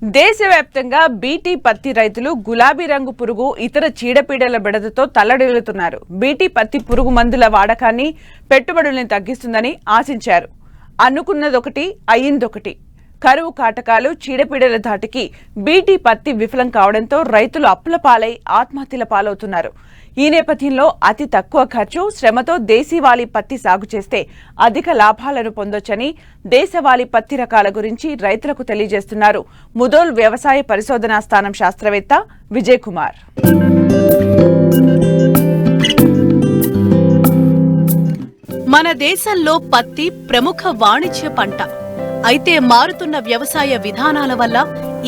దేశవ్యాప్తంగా బీటీ పత్తి రైతులు గులాబీ రంగు పురుగు ఇతర చీడపీడల బెడదతో తల్లడిల్లుతున్నారు. బీటీ పత్తి పురుగు మందుల వాడకాన్ని, పెట్టుబడుల్ని తగ్గిస్తుందని ఆశించారు. అనుకున్నదొకటి అయ్యిందొకటి. కరువు కాటకాలు, చీడపీడల ధాటికి బీటీ పత్తి విఫలం కావడంతో రైతులు అప్పుల పాలై ఆత్మహత్యల పాలవుతున్నారు. ఈ నేపథ్యంలో అతి తక్కువ ఖర్చు, శ్రమతో దేశీవాళీ పత్తి సాగు చేస్తే అధిక లాభాలను పొందొచ్చని దేశవాళీ పత్తి రకాల గురించి రైతులకు తెలియజేస్తున్నారు ముధోల్ వ్యవసాయ పరిశోధనా స్థానం శాస్త్రవేత్త విజయ్ కుమార్. మన దేశంలో పత్తి ప్రముఖ వాణిజ్య పంట. అయితే మారుతున్న వ్యవసాయ విధానాల వల్ల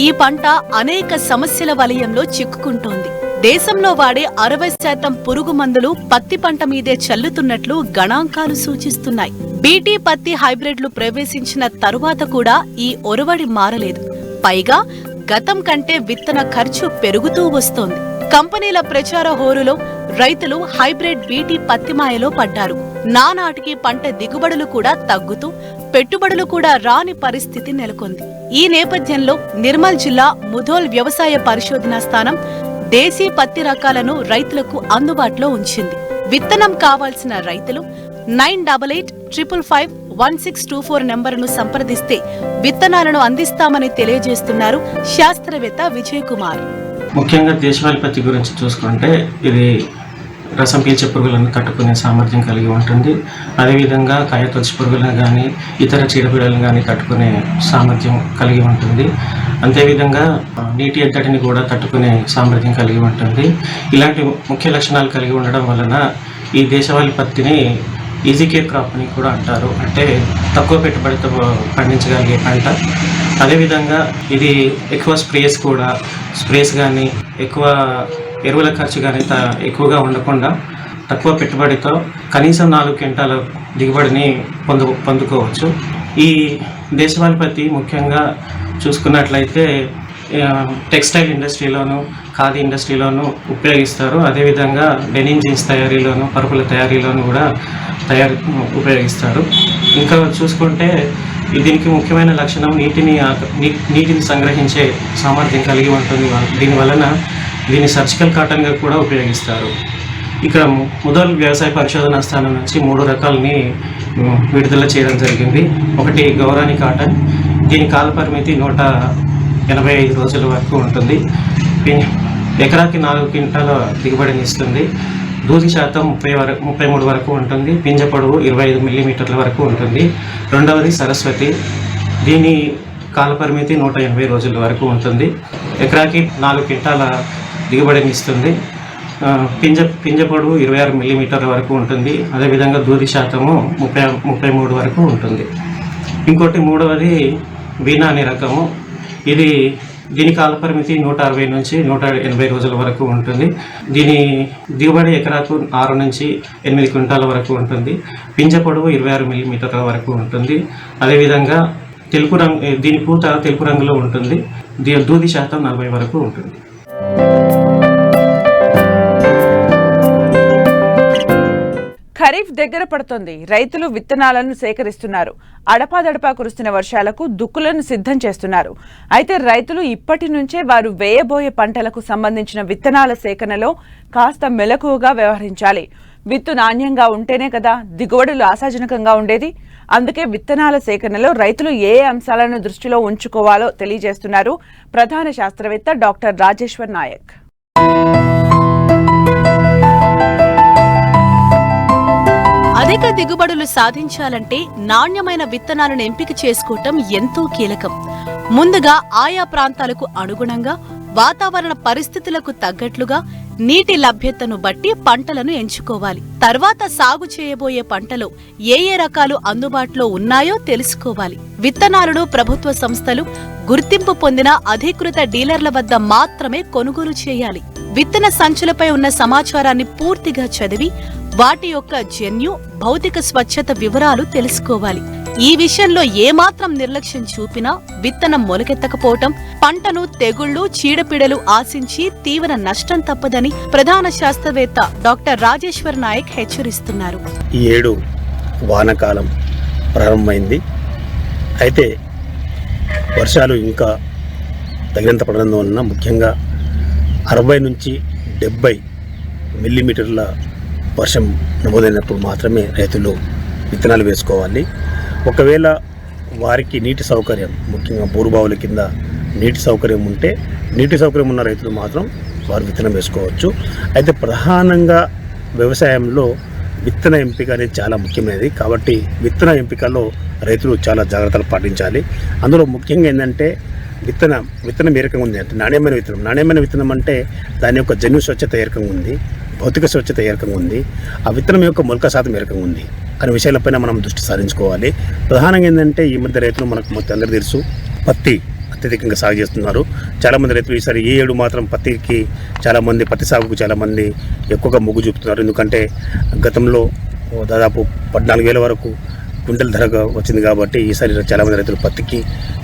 ఈ పంట అనేక సమస్యల వలయంలో చిక్కుకుంటోంది. దేశంలో వాడే 60% పురుగు మందులు పత్తి పంట మీదే చల్లుతున్నట్లు గణాంకాలు సూచిస్తున్నాయి. బీటీ పత్తి హైబ్రిడ్లు ప్రవేశించిన తరువాత కూడా ఈ ఒరవడి మారలేదు. పైగా గతం కంటే విత్తన ఖర్చు పెరుగుతూ వస్తోంది. కంపెనీల ప్రచార హోరులో రైతులు హైబ్రిడ్ బీటీ పత్తి మాయలో పడ్డారు. నానాటికి పంట దిగుబడులు కూడా తగ్గుతూ, పెట్టుబడులు కూడా రాని పరిస్థితి నెలకొంది. ఈ నేపథ్యంలో నిర్మల్ జిల్లా ముధోల్ వ్యవసాయ పరిశోధనా స్థానం దేశీ పత్తి రకాలను రైతులకు అందుబాటులో ఉంచింది. విత్తనం కావాల్సిన రైతులు 9885551624 నెంబరును సంప్రదిస్తే విత్తనాలను అందిస్తామని తెలియజేస్తున్నారు శాస్త్రవేత్త విజయ్ కుమార్. ముఖ్యంగా దేశవాళీ పత్తి గురించి చూసుకుంటే ఇది రసం పీల్చే పురుగులను తట్టుకునే సామర్థ్యం కలిగి ఉంటుంది. అదేవిధంగా కాయతొలచి పురుగులను కానీ ఇతర చీడపీడలను కానీ తట్టుకునే సామర్థ్యం కలిగి ఉంటుంది. అంతేవిధంగా నీటి ఎద్దడిని కూడా తట్టుకునే సామర్థ్యం కలిగి ఉంటుంది. ఇలాంటి ముఖ్య లక్షణాలు కలిగి ఉండడం వలన ఈ దేశవాళీ పత్తిని ఈజీ కేర్ క్రాప్ అని కూడా అంటారు. అంటే తక్కువ పెట్టుబడితో పండించగలిగే పంట. అదేవిధంగా ఇది ఎక్కువ స్ప్రేస్ కానీ ఎక్కువ ఎరువుల ఖర్చు కానీ ఎక్కువగా ఉండకుండా తక్కువ పెట్టుబడితో కనీసం 4 క్వింటాల దిగుబడిని పొందుకోవచ్చు. ఈ దేశవాళీ పత్తి ముఖ్యంగా చూసుకున్నట్లయితే టెక్స్టైల్ ఇండస్ట్రీలోను, ఖాదీ ఇండస్ట్రీలోను ఉపయోగిస్తారు. అదేవిధంగా డెనిమ్ జీన్స్ తయారీలోను, పరుపుల తయారీలోను కూడా ఉపయోగిస్తారు. ఇంకా చూసుకుంటే దీనికి ముఖ్యమైన లక్షణం నీటిని సంగ్రహించే సామర్థ్యం కలిగి ఉంటుంది. దీన్ని సర్జికల్ కాటన్గా కూడా ఉపయోగిస్తారు. ఇక్కడ ముధోల్ వ్యవసాయ పరిశోధనా స్థానం నుంచి 3 రకాలని విడుదల చేయడం జరిగింది. ఒకటి గౌరాని కాటన్. దీని కాల పరిమితి 185 రోజుల వరకు ఉంటుంది. ఎకరాకి 4 క్వింటాల దిగుబడిని ఇస్తుంది. దూది శాతం 33 వరకు ఉంటుంది. పింజ పొడవు 25 మిల్లీమీటర్ల వరకు ఉంటుంది. రెండవది సరస్వతి. దీని కాల పరిమితి 180 రోజుల వరకు ఉంటుంది. ఎకరాకి 4 క్వింటాల దిగుబడిని ఇస్తుంది. పింజ పొడవు 26 మిల్లీమీటర్ల వరకు ఉంటుంది. అదేవిధంగా దూది శాతము 33 వరకు ఉంటుంది. ఇంకోటి మూడవది వీణా అనే రకము. దీని కాల పరిమితి 160 నుంచి 180 రోజుల వరకు ఉంటుంది. దీని దిగుబడి ఎకరాకు 6 నుంచి 8 క్వింటాల వరకు ఉంటుంది. పింజ పొడవు 26 మిల్లీమీటర్ల వరకు ఉంటుంది. అదేవిధంగా దీని పూత తెలుపు రంగులో ఉంటుంది. దూది శాతం 40 వరకు ఉంటుంది. ఖరీఫ్ దగ్గర పడుతోంది. రైతులు విత్తనాలను సేకరిస్తున్నారు. అడపాదడపా కురుస్తున్న వర్షాలకు దుక్కులను సిద్ధం చేస్తున్నారు. అయితే రైతులు ఇప్పటి నుంచే వారు వేయబోయే పంటలకు సంబంధించిన విత్తనాల సేకరణలో కాస్త మెలకువగా వ్యవహరించాలి. విత్తు నాణ్యంగా ఉంటేనే కదా దిగుబడులు ఆశాజనకంగా ఉండేది. అందుకే విత్తనాల సేకరణలో రైతులు ఏ అంశాలను దృష్టిలో ఉంచుకోవాలో తెలియజేస్తున్నారు ప్రధాన శాస్త్రవేత్త డాక్టర్ రాజేశ్వర్ నాయక్. అధిక దిగుబడులు సాధించాలంటే నాణ్యమైన విత్తనాలను ఎంపిక చేసుకోవటం ఎంతో కీలకం. ముందుగా ఆయా ప్రాంతాలకు అనుగుణంగా, వాతావరణ పరిస్థితులకు తగ్గట్లుగా నీటి లభ్యతను బట్టి పంటలను ఎంచుకోవాలి. తర్వాత సాగు చేయబోయే పంటలో ఏ రకాలు అందుబాటులో ఉన్నాయో తెలుసుకోవాలి. విత్తనాలను ప్రభుత్వ సంస్థలు, గుర్తింపు పొందిన అధికృత డీలర్ల వద్ద మాత్రమే కొనుగోలు చేయాలి. విత్తన సంచులపై ఉన్న సమాచారాన్ని పూర్తిగా చదివి వాటి యొక్క జన్యు, భౌతిక స్వచ్ఛత వివరాలు తెలుసుకోవాలి. ఈ విషయంలో ఏమాత్రం నిర్లక్ష్యం చూపినా విత్తనం మొలకెత్తకపోవటం, పంటను తెగుళ్లు, చీడపీడలు ఆశించి తీవ్ర నష్టం తప్పదని ప్రధాన శాస్త్రవేత్త డాక్టర్ రాజేశ్వర్ నాయక్ హెచ్చరిస్తున్నారు. ఈ ఏడు వానకాలం ప్రారంభమైంది. అయితే వర్షాలు ఇంకా తగినంత పడడం వలన ముఖ్యంగా 60 నుంచి 70 మిల్లీమీటర్ల వర్షం నమోదైనప్పుడు మాత్రమే రైతులు విత్తనాలు వేసుకోవాలి. ఒకవేళ వారికి నీటి సౌకర్యం, ముఖ్యంగా బోరుబావుల కింద నీటి సౌకర్యం ఉంటే, నీటి సౌకర్యం ఉన్న రైతులు మాత్రం వారు విత్తనం వేసుకోవచ్చు. అయితే ప్రధానంగా వ్యవసాయంలో విత్తన ఎంపిక అనేది చాలా ముఖ్యమైనది. కాబట్టి విత్తన ఎంపికలో రైతులు చాలా జాగ్రత్తలు పాటించాలి. అందులో ముఖ్యంగా ఏంటంటే విత్తనం ఏ రకంగా ఉంది అంటే నాణ్యమైన విత్తనం అంటే దాని యొక్క జన్యు స్వచ్ఛత ఏ రకంగా ఉంది, భౌతిక స్వచ్ఛత ఏ రకంగా ఉంది, ఆ విత్తనం యొక్క మొలక శాతం ఏ రకంగా ఉంది అనే విషయాలపైన మనం దృష్టి సారించుకోవాలి. ప్రధానంగా ఏంటంటే ఈ మధ్య రైతులు మనకు మొత్తం అందరికీ తెలుసు, పత్తి అత్యధికంగా సాగు చేస్తున్నారు. చాలామంది రైతులు ఈసారి ఈ ఏడు మాత్రం పత్తి సాగుకు చాలామంది ఎక్కువగా మొగ్గు చూపుతున్నారు. ఎందుకంటే గతంలో దాదాపు 14,000 వరకు క్వింటల్ ధర వచ్చింది కాబట్టి ఈసారి చాలామంది రైతులు పత్తికి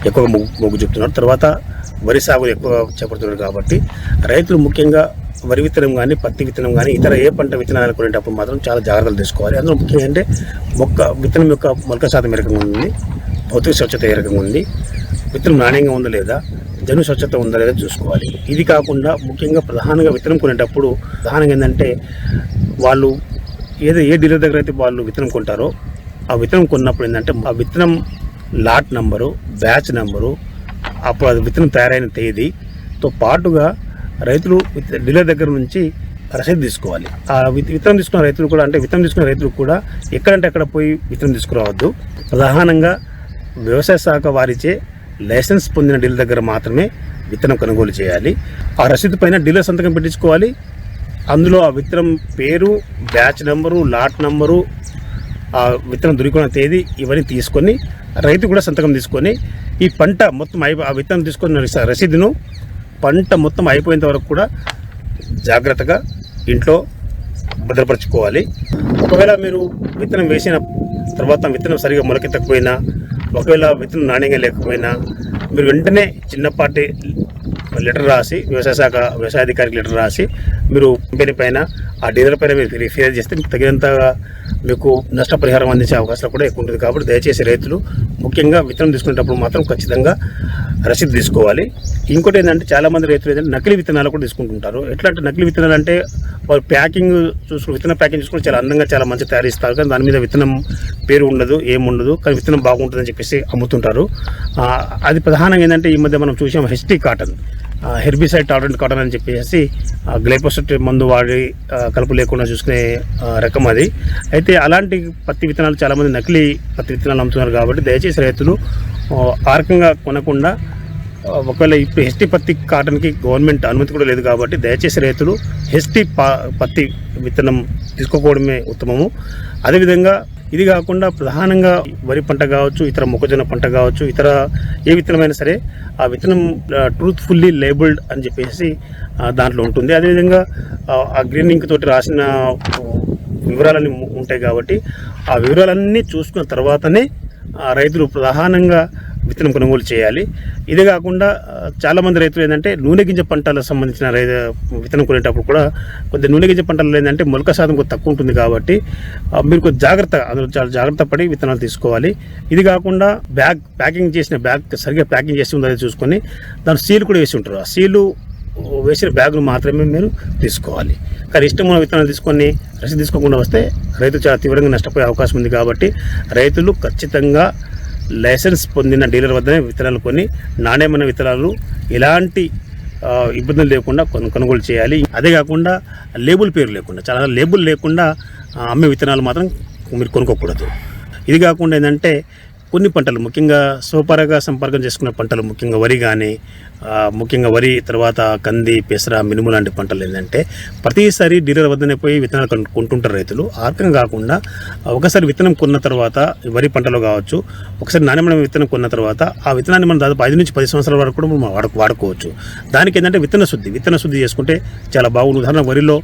ఎక్కువగా మొగ్గు చూపుతున్నారు. తర్వాత వరి సాగు ఎక్కువగా చేపడుతున్నారు కాబట్టి రైతులు ముఖ్యంగా వరి విత్తనం కానీ, పత్తి విత్తనం కానీ, ఇతర ఏ పంట విత్తనాలు కొనేటప్పుడు మాత్రం చాలా జాగ్రత్తలు తీసుకోవాలి. అందులో ముఖ్యంగా అంటే విత్తనం యొక్క మొలక శాతం ఏ రకంగా ఉంది, భౌతిక స్వచ్ఛత ఏ రకంగా ఉంది, విత్తనం నాణ్యంగా ఉందా లేదా, జన్యు స్వచ్ఛత ఉందా లేదా చూసుకోవాలి. ఇది కాకుండా ముఖ్యంగా ప్రధానంగా విత్తనం కొనేటప్పుడు ప్రధానంగా ఏంటంటే వాళ్ళు ఏ డీలర్ దగ్గర అయితే వాళ్ళు విత్తనం కొంటారో ఆ విత్తనం కొన్నప్పుడు ఏంటంటే ఆ విత్తనం లాట్ నంబరు, బ్యాచ్ నంబరు, అప్పుడు అది విత్తనం తయారైన తేదీతో పాటుగా రైతులు డీలర్ దగ్గర నుంచి రసీదు తీసుకోవాలి. ఆ విత్తనం తీసుకున్న రైతులు కూడా ఎక్కడంటే అక్కడ పోయి విత్తనం తీసుకురావద్దు. ప్రధానంగా వ్యవసాయ శాఖ వారిచే లైసెన్స్ పొందిన డీలర్ దగ్గర మాత్రమే విత్తనం కొనుగోలు చేయాలి. ఆ రసీదు పైన డీలర్ సంతకం పెట్టించుకోవాలి. అందులో ఆ విత్తనం పేరు, బ్యాచ్ నంబరు, లాట్ నంబరు, ఆ విత్తనం దొరికిన తేదీ ఇవన్నీ తీసుకొని రైతు కూడా సంతకం తీసుకొని ఈ పంట మొత్తం ఆ విత్తనం తీసుకున్న రసీదును పంట మొత్తం అయిపోయేంత వరకు కూడా జాగ్రత్తగా ఇంట్లో భద్రపరచుకోవాలి. ఒకవేళ మీరు విత్తనం వేసిన తర్వాత విత్తనం సరిగా మొలకెత్తకపోయినా, ఒకవేళ విత్తనం నాణ్యంగా లేకపోయినా మీరు వెంటనే చిన్నపాటి లెటర్ రాసి వ్యవసాయాధికారికి లెటర్ రాసి మీరు కంపెనీ పైన, ఆ డీలర్ పైన మీరు ఫిర్యాదు చేస్తే తగినంతగా మీకు నష్టపరిహారం అందించే అవకాశాలు కూడా ఎక్కువ ఉంటుంది. కాబట్టి దయచేసి రైతులు ముఖ్యంగా విత్తనం తీసుకునేటప్పుడు మాత్రం ఖచ్చితంగా రసీదు తీసుకోవాలి. ఇంకోటి ఏంటంటే చాలామంది రైతులు ఏంటంటే నకిలీ విత్తనాలు కూడా తీసుకుంటుంటారు. ఎట్లా అంటే నకిలీ విత్తనాలు అంటే వాళ్ళు విత్తనం ప్యాకింగ్ చూసుకుని చాలా అందంగా చాలా మంచిగా తయారు ఇస్తారు, కానీ దాని మీద విత్తనం పేరు ఉండదు, ఏముండదు, కానీ విత్తనం బాగుంటుందని చెప్పేసి అమ్ముతుంటారు. అది ప్రధానంగా ఏంటంటే ఈ మధ్య మనం చూసాం HT cotton, herbicide tolerant cotton అని చెప్పేసి గ్లైఫోసేట్ మందు వాడి కలుపు లేకుండా చూసుకునే రకం అది. అయితే అలాంటి పత్తి విత్తనాలు చాలామంది నకిలీ పత్తి విత్తనాలు అమ్ముతున్నారు. కాబట్టి దయచేసి రైతులు ఆ రకంగా కొనకుండా, ఒకవేళ ఇప్పుడు హెచ్టీ పత్తి కాటన్కి గవర్నమెంట్ అనుమతి కూడా లేదు కాబట్టి దయచేసి రైతులు హెచ్టీ పత్తి విత్తనం తీసుకోకపోవడమే ఉత్తమము. అదేవిధంగా ఇది కాకుండా ప్రధానంగా వరి పంట కావచ్చు, ఇతర మొక్కజొన్న పంట కావచ్చు, ఇతర ఏ విత్తనమైనా సరే ఆ విత్తనం ట్రూత్ఫుల్లీ లేబుల్డ్ అని చెప్పేసి దాంట్లో ఉంటుంది. అదేవిధంగా ఆ గ్రీన్ ఇంక్ తోటి రాసిన వివరాలన్నీ ఉంటాయి కాబట్టి ఆ వివరాలన్నీ చూసుకున్న తర్వాతనే రైతులు ప్రధానంగా విత్తనం కొనుగోలు చేయాలి. ఇదే కాకుండా చాలామంది రైతులు ఏంటంటే నూనె గింజ పంటలకు సంబంధించిన విత్తనం కొనేటప్పుడు కూడా కొద్దిగా నూనె గింజ పంటలు ఏంటంటే మొలక శాతం కొద్దిగా తక్కువ ఉంటుంది. కాబట్టి మీరు కొద్ది అందులో చాలా జాగ్రత్త పడి విత్తనాలు తీసుకోవాలి. ఇది కాకుండా సరిగ్గా ప్యాకింగ్ చేసి ఉందని చూసుకొని దాని సీల్ కూడా వేసి ఉంటారు. ఆ సీలు వేసిన బ్యాగులు మాత్రమే మీరు తీసుకోవాలి. కానీ ఇష్టమైన విత్తనాలు తీసుకొని రసీదు తీసుకోకుండా వస్తే రైతు చాలా తీవ్రంగా నష్టపోయే అవకాశం ఉంది. కాబట్టి రైతులు ఖచ్చితంగా లైసెన్స్ పొందిన డీలర్ వద్దనే విత్తనాలు కొని నాణ్యమైన విత్తనాలు ఎలాంటి ఇబ్బందులు లేకుండా కొనుగోలు చేయాలి. అదే కాకుండా పేరు లేకుండా, చాలా లేబుల్ లేకుండా అమ్మే విత్తనాలు మాత్రం మీరు కొనుక్కోకూడదు. ఇది కాకుండా ఏంటంటే కొన్ని పంటలు ముఖ్యంగా సోపరగా సంపర్కం చేసుకునే పంటలు, ముఖ్యంగా వరి తర్వాత కంది, పెసర, మినుము లాంటి పంటలు ఏంటంటే ప్రతిసారి డీలర్ వద్దనే పోయి విత్తనాలు కొంటుంటారు రైతులు. ఆ రకంగా కాకుండా ఒకసారి విత్తనం కొన్న తర్వాత వరి పంటలో కావచ్చు, ఒకసారి నాణ్యమైన విత్తనం కొన్న తర్వాత ఆ విత్తనాన్ని మనం దాదాపు 5 నుంచి 10 సంవత్సరాల వరకు కూడా మనం వాడుకోవచ్చు. దానికి ఏంటంటే విత్తన శుద్ధి చేసుకుంటే చాలా బాగుంది. ఉదాహరణ వరిలో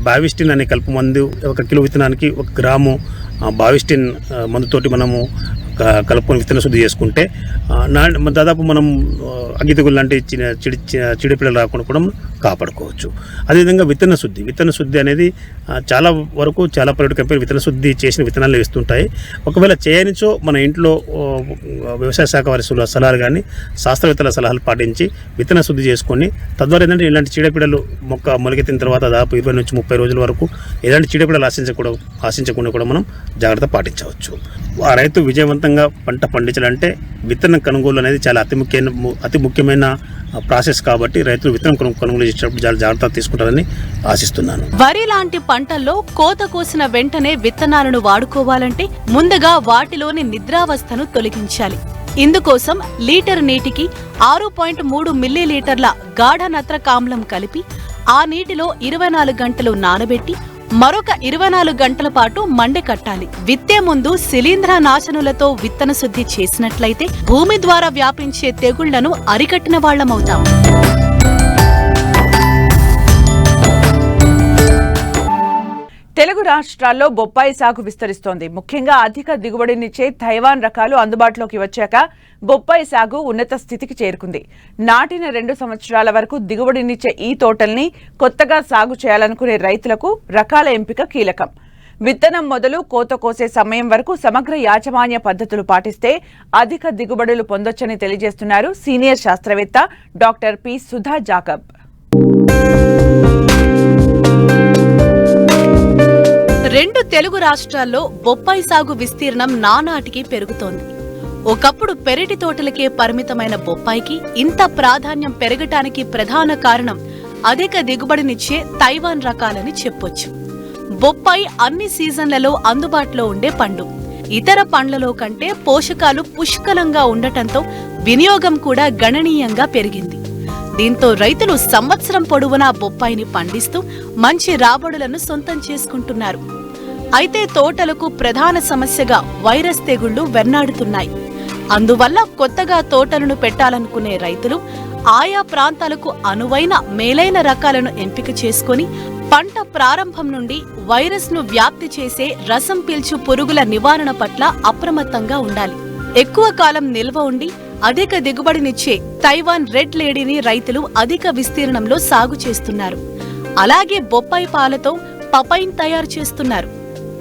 బావిస్టిన్ అనే కలుపు మందు 1 కిలో విత్తనానికి 1 గ్రాము బావిస్టిన్ మందుతోటి మనము కలుపుకొని విత్తన శుద్ధి చేసుకుంటే దాదాపు మనం అగ్గి తెగులు లాంటి చీడపీడలు రాకుండా కూడా కాపాడుకోవచ్చు. అదేవిధంగా విత్తన శుద్ధి అనేది చాలా వరకు చాలా ప్రైవేట్ కంపెనీ విత్తన శుద్ధి చేసిన విత్తనాలు వేస్తుంటాయి. ఒకవేళ చేయనిచో మన ఇంట్లో వ్యవసాయ శాఖ వారి సలహాలు కానీ శాస్త్రవేత్తల సలహాలు పాటించి విత్తన శుద్ధి చేసుకొని తద్వారా ఏంటంటే ఇలాంటి చీడపీడలు మొక్క మొలకెత్తిన తర్వాత దాదాపు 20 నుంచి 30 రోజుల వరకు ఎలాంటి చీడపీడలు ఆశించకుండా కూడా మనం జాగ్రత్త పాటించవచ్చు. ఆ రైతు విజయవంతంగా పంట పండించాలంటే విత్తనం కొనుగోలు అనేది చాలా అతి ముఖ్యమైన ప్రాసెస్ కాబట్టి రైతులు విత్తనం కొనుగోలు చేసేటప్పుడు చాలా జాగ్రత్త తీసుకుంటారని ఆశిస్తున్నాను. వరి లాంటి పంటల్లో కోత కోసిన వెంటనే విత్తనాలను వాడుకోవాలంటే ముందుగా వాటిలోని నిద్రావస్థను తొలగించాలి. ఇందుకోసం లీటర్ నీటికి 6.3 మిల్లీలీటర్ల గాఢ నత్రకామ్లం కలిపి ఆ నీటిలో 24 గంటలు నానబెట్టి మరొక 24 గంటల పాటు మండే కట్టాలి. విత్తే ముందు శిలీంధ్ర నాశనులతో విత్తన శుద్ధి చేసినట్లయితే భూమి ద్వారా వ్యాపించే తెగుళ్లను అరికట్టిన వాళ్లమవుతాం. తెలుగు రాష్ట్రాల్లో బొప్పాయి సాగు విస్తరిస్తోంది. ముఖ్యంగా అధిక దిగుబడినిచ్చే తైవాన్ రకాలు అందుబాటులోకి వచ్చాక బొప్పాయి సాగు ఉన్నత స్థితికి చేరుకుంది. నాటిన 2 సంవత్సరాల వరకు దిగుబడినిచ్చే ఈ తోటల్ని కొత్తగా సాగు చేయాలనుకునే రైతులకు రకాల ఎంపిక కీలకం. విత్తనం మొదలు కోత కోసే సమయం వరకు సమగ్ర యాజమాన్య పద్ధతులు పాటిస్తే అధిక దిగుబడులు పొందొచ్చని తెలియజేస్తున్నారు సీనియర్ శాస్త్రవేత్త డాక్టర్ పి. సుధా జాకబ్. రెండు తెలుగు రాష్ట్రాల్లో బొప్పాయి సాగు విస్తీర్ణం నానాటికి పెరుగుతోంది. ఒకప్పుడు పెరటి తోటలకే పరిమితమైన బొప్పాయికి ఇంత ప్రాధాన్యం పెరగటానికి ప్రధాన కారణం అధిక దిగుబడినిచ్చే తైవాన్ రకాలని చెప్పొచ్చు. బొప్పాయి అన్ని సీజన్లలో అందుబాటులో ఉండే పండు. ఇతర పండ్లలో కంటే పోషకాలు పుష్కలంగా ఉండటంతో వినియోగం కూడా గణనీయంగా పెరిగింది. దీంతో రైతులు సంవత్సరం పొడవునా బొప్పాయిని పండిస్తూ మంచి రాబడులను సొంతం చేసుకుంటున్నారు. అయితే తోటలకు ప్రధాన సమస్యగా వైరస్ తెగుళ్లు వెన్నాడుతున్నాయి. అందువల్ల కొత్తగా తోటలను పెట్టాలనుకునే రైతులు ఆయా ప్రాంతాలకు అనువైన మేలైన రకాలను ఎంపిక చేసుకుని పంట ప్రారంభం నుండి వైరస్ ను వ్యాప్తి చేసే రసం పీల్చు పురుగుల నివారణ పట్ల అప్రమత్తంగా ఉండాలి. ఎక్కువ కాలం నిల్వ ఉండి అధిక దిగుబడినిచ్చే తైవాన్ రెడ్ లేడీని రైతులు అధిక విస్తీర్ణంలో సాగు చేస్తున్నారు. అలాగే బొప్పాయి పాలతో పపైన్ తయారు చేస్తున్నారు.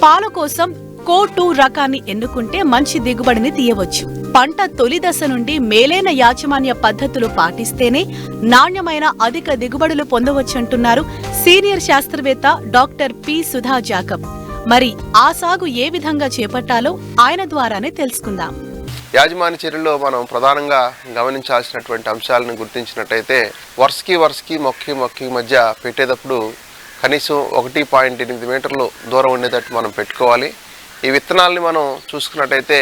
పాల కోసం కో2 రకాన్ని ఎన్నుకుంటే మంచి దిగుబడిని తీయవచ్చు. పంట తొలి దశ నుండి మేలైన యాజమాన్య పద్ధతులు పాటిస్తేనే నాణ్యమైన అధిక దిగుబడులు పొందవచ్చంటున్నారు సీనియర్ శాస్త్రవేత్త డాక్టర్ పి. సుధా జాకబ్. మరి ఆ సాగు ఏ విధంగా చేపట్టాలో ఆయన ద్వారానే తెలుసుకుందాం. యాజమాన్య చర్యల్లో మనం ప్రధానంగా గమనించాల్సినటువంటి అంశాలను గుర్తించినట్టయితే వరుసకి మొక్కకి మధ్య పెట్టేటప్పుడు కనీసం 1.8 మీటర్లు దూరం ఉండేటట్టు మనం పెట్టుకోవాలి. ఈ విత్తనాలని మనం చూసుకున్నట్టయితే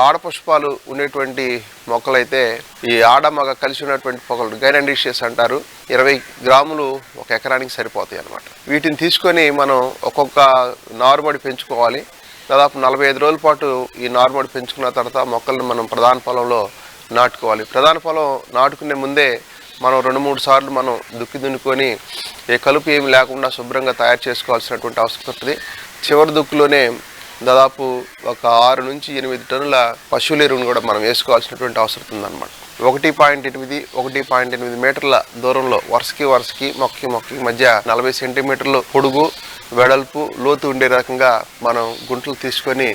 ఆడపుష్పాలు ఉండేటువంటి మొక్కలైతే ఈ ఆడ మగ కలిసి ఉన్నటువంటి మొక్కలు గైనండిషియస్ అంటారు. 20 గ్రాములు ఒక ఎకరానికి సరిపోతాయి అన్నమాట. వీటిని తీసుకొని మనం ఒక్కొక్క నారుమడి పెంచుకోవాలి. దాదాపు 45 రోజుల పాటు ఈ నారుమడి పెంచుకున్న తర్వాత మొక్కలను మనం ప్రధాన పొలంలో నాటుకోవాలి. ప్రధాన పొలం నాటుకునే ముందే మనం 2-3 సార్లు మనం దున్నుకొని ఏ కలుపు ఏమి లేకుండా శుభ్రంగా తయారు చేసుకోవాల్సినటువంటి అవసరం ఉంటుంది. చివరి దుక్కులోనే దాదాపు ఒక 6 నుంచి 8 టన్నుల పశువుల ఎరువును కూడా మనం వేసుకోవాల్సినటువంటి అవసరం ఉందన్నమాట. 1.8 మీటర్ల దూరంలో వరుసకి మొక్కకి మధ్య 40 సెంటీమీటర్లు పొడుగు వెడల్పు లోతు ఉండే రకంగా మనం గుంటలు తీసుకొని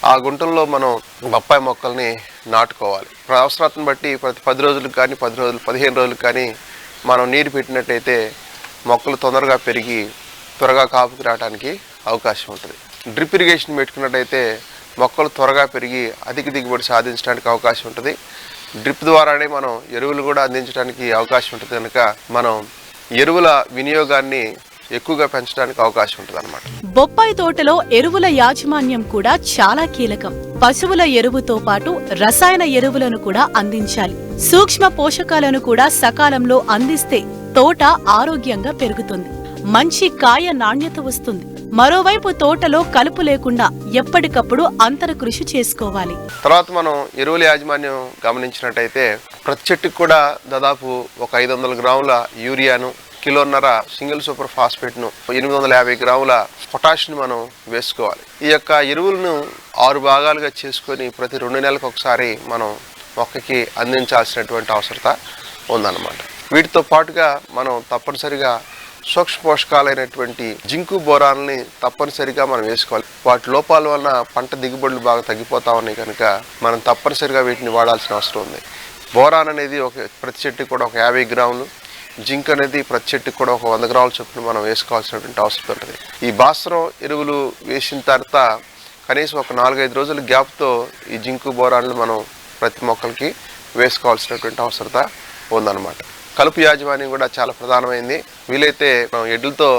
ఆ గుంటల్లో మనం బొప్పాయి మొక్కల్ని నాటుకోవాలి. అవసరాన్ని బట్టి ప్రతి 10 రోజులకు కానీ 15 రోజులకు కానీ మనం నీరు పెట్టినట్టయితే మొక్కలు తొందరగా పెరిగి త్వరగా కాపుకి రావడానికి అవకాశం ఉంటుంది. డ్రిప్ ఇరిగేషన్ పెట్టుకున్నట్టయితే మొక్కలు త్వరగా పెరిగి అధిక దిగుబడి సాధించడానికి అవకాశం ఉంటుంది. డ్రిప్ ద్వారానే మనం ఎరువులు కూడా అందించడానికి అవకాశం ఉంటుంది కనుక మనం ఎరువుల వినియోగాన్ని ఎక్కువగా పెంచడానికి అవకాశం ఉంటుంది అన్నమాట. బొప్పాయి తోటలో ఎరువుల యాజమాన్యం కూడా చాలా కీలకం. పశువుల ఎరువుతో పాటు రసాయన ఎరువులను కూడా అందించాలి. సూక్ష్మ పోషకాలను కూడా సకాలంలో అందిస్తే తోట ఆరోగ్యంగా పెరుగుతుంది. మంచి కాయ నాణ్యత వస్తుంది. మరోవైపు తోటలో కలుపు లేకుండా ఎప్పటికప్పుడు అంతర కృషి చేసుకోవాలి. తర్వాత మనం ఎరువుల యాజమాన్యం గమనించినట్టయితే ప్రతి చెట్టుకు కూడా దాదాపు ఒక 500 గ్రాముల యూరియాను కిలోన్నర సింగిల్ సూపర్ ఫాస్ఫేట్ను 850 గ్రాముల పొటాష్ని మనం వేసుకోవాలి. ఈ యొక్క ఎరువులను 6 భాగాలుగా చేసుకొని ప్రతి 2 నెలలకు ఒకసారి మనం మొక్కకి అందించాల్సినటువంటి అవసరత ఉందన్నమాట. వీటితో పాటుగా మనం తప్పనిసరిగా సూక్ష్మ పోషకాలైనటువంటి జింకు బోరాన్ని తప్పనిసరిగా మనం వేసుకోవాలి. వాటి లోపాల వలన పంట దిగుబడులు బాగా తగ్గిపోతా ఉన్నాయి కనుక మనం తప్పనిసరిగా వీటిని వాడాల్సిన అవసరం ఉంది. బోరాన్ అనేది ప్రతి చెట్టుకి కూడా 50 గ్రాములు, జింక్ అనేది ప్రతి చెట్టుకి కూడా 100 గ్రాముల చొప్పున మనం వేసుకోవాల్సినటువంటి అవసరం ఉంటుంది. ఈ భాస్వరం ఎరువులు వేసిన తర్వాత కనీసం ఒక 4-5 రోజుల గ్యాప్తో ఈ జింకు బోరాన్లు మనం ప్రతి మొక్కలకి వేసుకోవాల్సినటువంటి అవసరత ఉందన్నమాట. కలుపు యాజమాన్యం కూడా చాలా ప్రధానమైంది. వీలైతే మనం ఎడ్లతో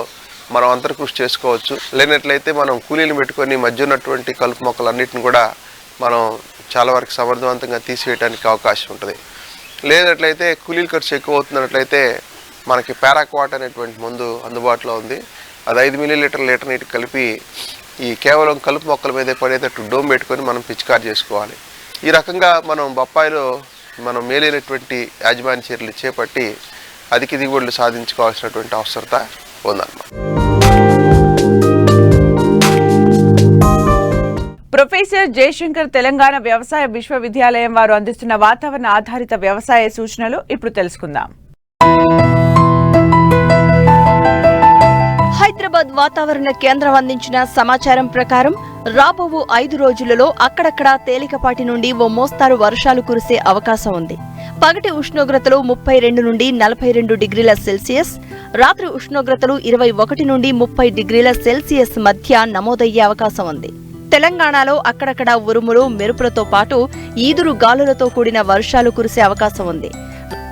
మనం అంతర్కృషి చేసుకోవచ్చు. లేనట్లయితే మనం కూలీలు పెట్టుకొని మధ్య ఉన్నటువంటి కలుపు మొక్కలన్నిటిని కూడా మనం చాలా వరకు సమర్థవంతంగా తీసివేయడానికి అవకాశం ఉంటుంది. లేనట్లయితే కూలీల ఖర్చు ఎక్కువ అవుతున్నట్లయితే మనకి పారాక్వాట్ అనేటువంటి మందు అందుబాటులో ఉంది. అది 5 మిల్లీలీటర్ లీటర్ నీటికి కలిపి ఈ కేవలం కలుపు మొక్కల మీదే పడేటట్టు డోమ్ పెట్టుకొని మనం పిచికారి చేసుకోవాలి. ఈ రకంగా మనం బొప్పాయిలో మనం మేలైనటువంటి యాజమాన్య చర్యలు చేపట్టి అధిక దిగుబడులు సాధించుకోవాల్సినటువంటి అవసరత ఉందన్నమాట. ప్రొఫెసర్ జయశంకర్ తెలంగాణ వ్యవసాయ విశ్వవిద్యాలయం వారు అందిస్తున్న వాతావరణ ఆధారిత వ్యవసాయ సూచనలు ఇప్పుడు తెలుసుకుందాం. హైదరాబాద్ వాతావరణ కేంద్రం అందించిన సమాచారం ప్రకారం రాబో 5 రోజులలో అక్కడక్కడా తేలికపాటి నుండి ఓ మోస్తారు వర్షాలు కురిసే అవకాశం ఉంది. పగటి ఉష్ణోగ్రతలు 32 నుండి 42 డిగ్రీల సెల్సియస్, రాత్రి ఉష్ణోగ్రతలు 21 నుండి 30 డిగ్రీల సెల్సియస్ మధ్య నమోదయ్యే అవకాశం ఉంది. తెలంగాణలో అక్కడక్కడా ఉరుములు, మెరుపులతో పాటు ఈదురు గాలులతో కూడిన వర్షాలు కురిసే అవకాశం ఉంది.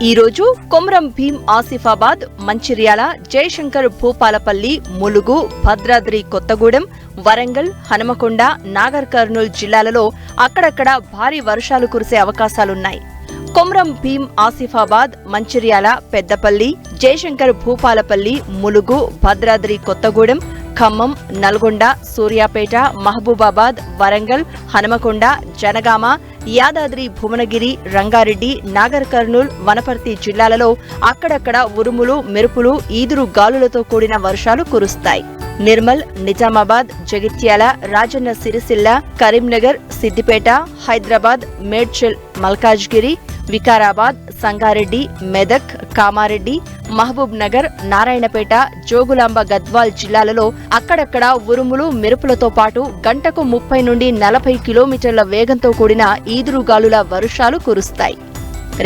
ఈ రోజు కొమరం భీం, ఆసిఫాబాద్, మంచిర్యాల, జయశంకర్ భూపాలపల్లి, ములుగు, భద్రాద్రి కొత్తగూడెం, వరంగల్, హనుమకొండ, నాగర్ కర్నూల్ జిల్లాలలో అక్కడక్కడ భారీ వర్షాలు కురిసే అవకాశాలున్నాయి. కొమరం భీం, ఆసిఫాబాద్, మంచిర్యాల, పెద్దపల్లి, జయశంకర్ భూపాలపల్లి, ములుగు, భద్రాద్రి కొత్తగూడెం, ఖమ్మం, నల్గొండ, సూర్యాపేట, మహబూబాబాద్, వరంగల్, హనుమకొండ, జనగామ, యాదాద్రి భువనగిరి, రంగారెడ్డి, నాగర్ కర్నూల్, వనపర్తి జిల్లాలలో అక్కడక్కడ ఉరుములు, మెరుపులు, ఈదురు గాలులతో కూడిన వర్షాలు కురుస్తాయి. నిర్మల్, నిజామాబాద్, జగిత్యాల, రాజన్న సిరిసిల్ల, కరీంనగర్, సిద్దిపేట, హైదరాబాద్, మేడ్చల్, మల్కాజ్గిరి, వికారాబాద్, సంగారెడ్డి, మెదక్, కామారెడ్డి, మహబూబ్ నగర్, నారాయణపేట, జోగులాంబ, గద్వాల్ జిల్లాలలో అక్కడక్కడ ఉరుములు, మెరుపులతో పాటు గంటకు 30 నుండి 40 కిలోమీటర్ల వేగంతో కూడిన ఈదురుగాలుల వర్షాలు కురుస్తాయి.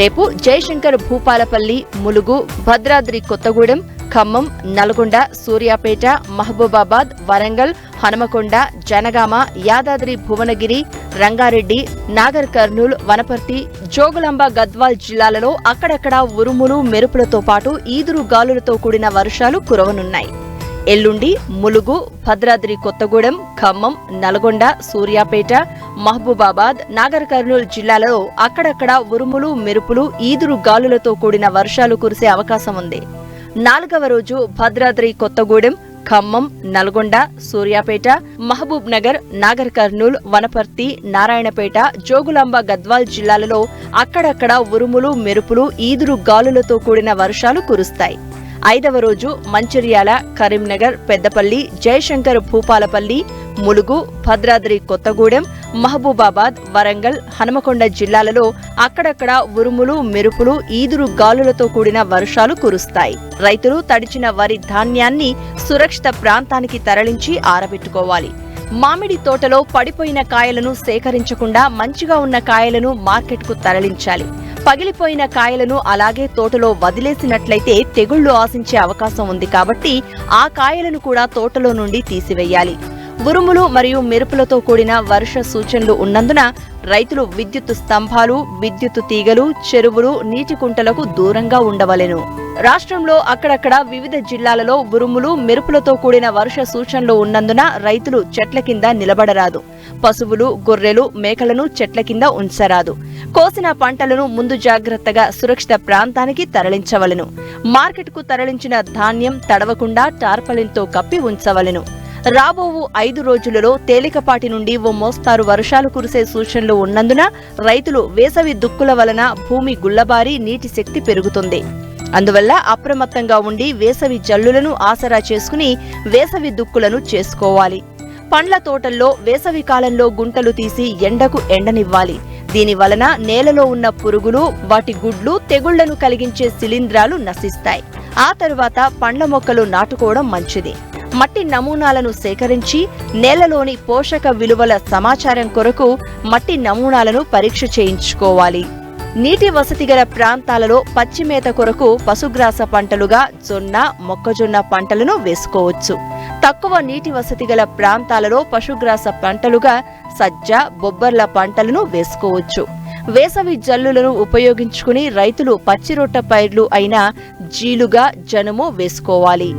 రేపు జయశంకర్ భూపాలపల్లి, ములుగు, భద్రాద్రి కొత్తగూడెం, ఖమ్మం, నల్గొండ, సూర్యాపేట, మహబూబాబాద్, వరంగల్, హనుమకొండ, జనగామ, యాదాద్రి భువనగిరి, రంగారెడ్డి, నాగర్ కర్నూల్, వనపర్తి, జోగులాంబ, గద్వాల్ జిల్లాలలో అక్కడక్కడ ఉరుములు, మెరుపులతో పాటు ఈదురు గాలులతో కూడిన వర్షాలు కురవనున్నాయి. ఎల్లుండి ములుగు, భద్రాద్రి కొత్తగూడెం, ఖమ్మం, నల్గొండ, సూర్యాపేట, మహబూబాబాద్, నాగర్ కర్నూల్ జిల్లాలలో అక్కడక్కడ ఉరుములు, మెరుపులు, ఈదురు గాలులతో కూడిన వర్షాలు కురిసే అవకాశం ఉంది. 4వ రోజు భద్రాద్రి కొత్తగూడెం, ఖమ్మం, నల్గొండ, సూర్యాపేట, మహబూబ్ నగర్, నాగర్ కర్నూల్, వనపర్తి, నారాయణపేట, జోగులాంబ, గద్వాల్ జిల్లాలలో అక్కడక్కడ ఉరుములు, మెరుపులు, ఈదురు గాలులతో కూడిన వర్షాలు కురుస్తాయి. 5వ రోజు మంచిర్యాల, కరీంనగర్, పెద్దపల్లి, జయశంకర్ భూపాలపల్లి, ములుగు, భద్రాద్రి కొత్తగూడెం, మహబూబాబాద్, వరంగల్, హనుమకొండ జిల్లాలలో అక్కడక్కడ ఉరుములు, మెరుపులు, ఈదురు గాలులతో కూడిన వర్షాలు కురుస్తాయి. రైతులు తడిచిన వరి ధాన్యాన్ని సురక్షిత ప్రాంతానికి తరలించి ఆరబెట్టుకోవాలి. మామిడి తోటలో పడిపోయిన కాయలను సేకరించకుండా మంచిగా ఉన్న కాయలను మార్కెట్కు తరలించాలి. పగిలిపోయిన కాయలను అలాగే తోటలో వదిలేసినట్లయితే తెగుళ్లు ఆశించే అవకాశం ఉంది కాబట్టి ఆ కాయలను కూడా తోటలో నుండి తీసివేయాలి. ఉరుములు మరియు మెరుపులతో కూడిన వర్ష సూచనలు ఉన్నందున రైతులు విద్యుత్ స్తంభాలు, విద్యుత్ తీగలు, చెరువులు, నీటి కుంటలకు దూరంగా ఉండవలెను. రాష్ట్రంలో అక్కడక్కడ వివిధ జిల్లాలలో ఉరుములు, మెరుపులతో కూడిన వర్ష సూచనలు ఉన్నందున రైతులు చెట్ల కింద నిలబడరాదు. పశువులు, గొర్రెలు, మేకలను చెట్ల కింద ఉంచరాదు. కోసిన పంటలను ముందు జాగ్రత్తగా సురక్షిత ప్రాంతానికి తరలించవలెను. మార్కెట్కు తరలించిన ధాన్యం తడవకుండా టార్పలిన్తో కప్పి ఉంచవలెను. రాబో 5 రోజులలో తేలికపాటి నుండి ఓ మోస్తారు వర్షాలు కురిసే సూచనలు ఉన్నందున రైతులు వేసవి దుక్కుల వలన భూమి గుల్లబారి నీటి శక్తి పెరుగుతుంది. అందువల్ల అప్రమత్తంగా ఉండి వేసవి జల్లులను ఆసరా చేసుకుని వేసవి దుక్కులను చేసుకోవాలి. పండ్ల తోటల్లో వేసవి కాలంలో గుంటలు తీసి ఎండకు ఎండనివ్వాలి. దీని వలన నేలలో ఉన్న పురుగులు, వాటి గుడ్లు, తెగుళ్లను కలిగించే శిలీంధ్రాలు నశిస్తాయి. ఆ తరువాత పండ్ల మొక్కలు నాటుకోవడం మంచిది. మట్టి నమూనాలను సేకరించి నేలలోని పోషక విలువల సమాచారం కొరకు మట్టి నమూనాలను పరీక్ష చేయించుకోవాలి. నీటి వసతి గల ప్రాంతాలలో పచ్చిమేత కొరకు పశుగ్రాస పంటలుగా జొన్న, మొక్కజొన్న పంటలను వేసుకోవచ్చు. తక్కువ నీటి వసతి గల ప్రాంతాలలో పశుగ్రాస పంటలుగా సజ్జ, బొబ్బర్ల పంటలను వేసుకోవచ్చు. వేసవి జల్లులను ఉపయోగించుకుని రైతులు పచ్చిరొట్ట పైర్లు అయిన జీలుగా, జనుము వేసుకోవాలి.